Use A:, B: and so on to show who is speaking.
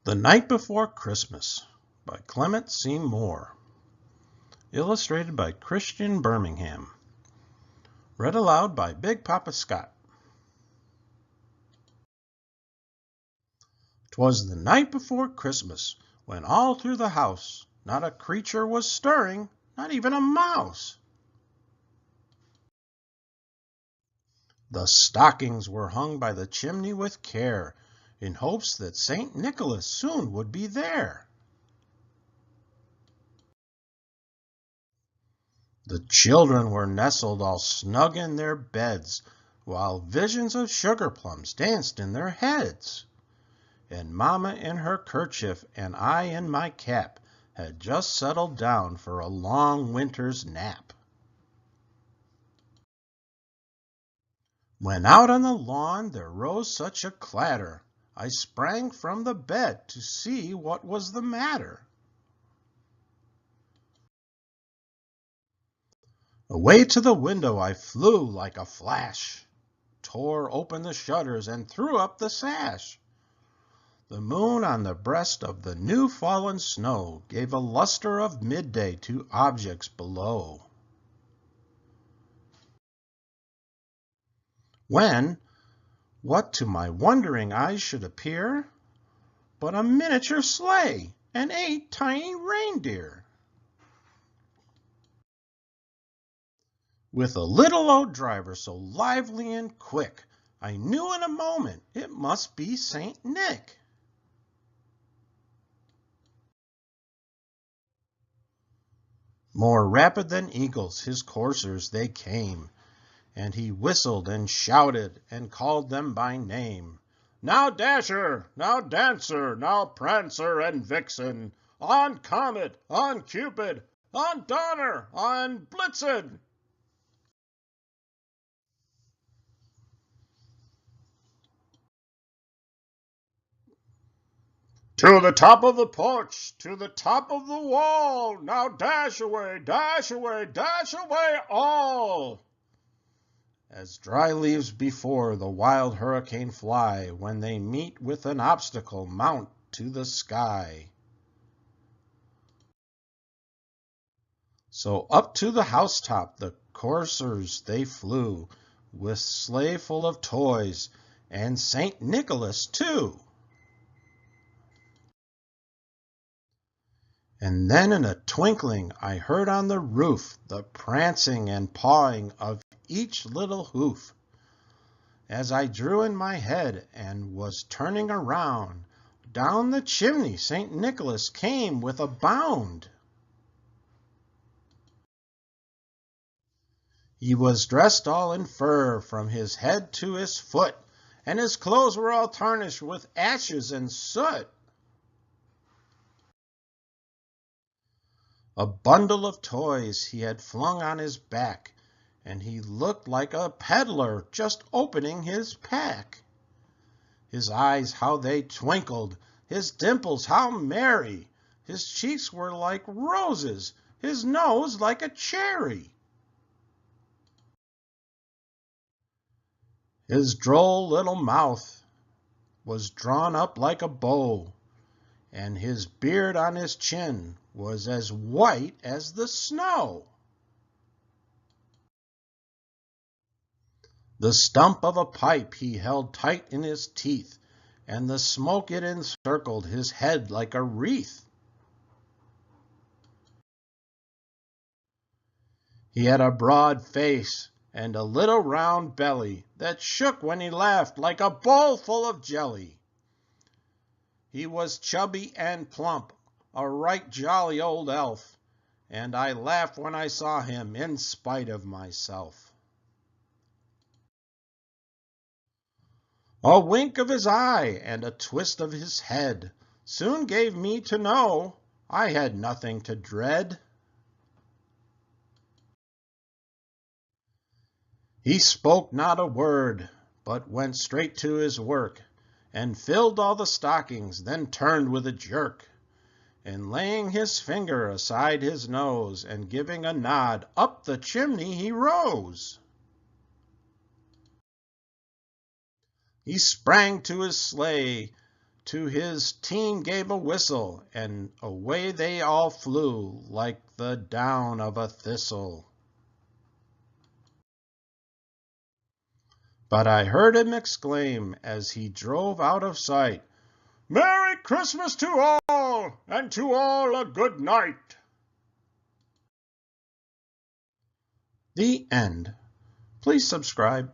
A: The Night Before Christmas by Clement C. Moore. Illustrated by Christian Birmingham. Read aloud by Big Papa Scott. 'Twas the night before Christmas, when all through the house not a creature was stirring, not even a mouse. The stockings were hung by the chimney with care, in hopes that St. Nicholas soon would be there. The children were nestled all snug in their beds, while visions of sugar plums danced in their heads. And Mamma in her kerchief and I in my cap had just settled down for a long winter's nap. When out on the lawn there rose such a clatter, I sprang from the bed to see what was the matter. Away to the window I flew like a flash, tore open the shutters and threw up the sash. The moon on the breast of the new fallen snow gave a luster of midday to objects below. When, what to my wondering eyes should appear, but a miniature sleigh and 8 tiny reindeer. With a little old driver so lively and quick, I knew in a moment it must be Saint Nick. More rapid than eagles his coursers they came, and he whistled and shouted and called them by name. Now Dasher, now Dancer, now Prancer and Vixen, on Comet, on Cupid, on Donner, on Blitzen. To the top of the porch, to the top of the wall, now dash away, dash away, dash away all. As dry leaves before the wild hurricane fly, when they meet with an obstacle mount to the sky. So up to the housetop the coursers they flew, with sleigh full of toys, and Saint Nicholas too. And then in a twinkling I heard on the roof the prancing and pawing of each little hoof. As I drew in my head and was turning around, down the chimney St. Nicholas came with a bound. He was dressed all in fur from his head to his foot, and his clothes were all tarnished with ashes and soot. A bundle of toys he had flung on his back, and he looked like a peddler just opening his pack. His eyes how they twinkled, his dimples how merry, his cheeks were like roses, his nose like a cherry. His droll little mouth was drawn up like a bow, and his beard on his chin was as white as the snow. The stump of a pipe he held tight in his teeth, and the smoke it encircled his head like a wreath. He had a broad face and a little round belly that shook when he laughed like a bowl full of jelly. He was chubby and plump, a right jolly old elf, and I laughed when I saw him in spite of myself. A wink of his eye and a twist of his head soon gave me to know I had nothing to dread. He spoke not a word, but went straight to his work, and filled all the stockings, then turned with a jerk, and laying his finger aside his nose, and giving a nod, up the chimney he rose. He sprang to his sleigh, to his team gave a whistle, and away they all flew like the down of a thistle. But I heard him exclaim as he drove out of sight, "Merry Christmas to all, and to all a good night." The end. Please subscribe.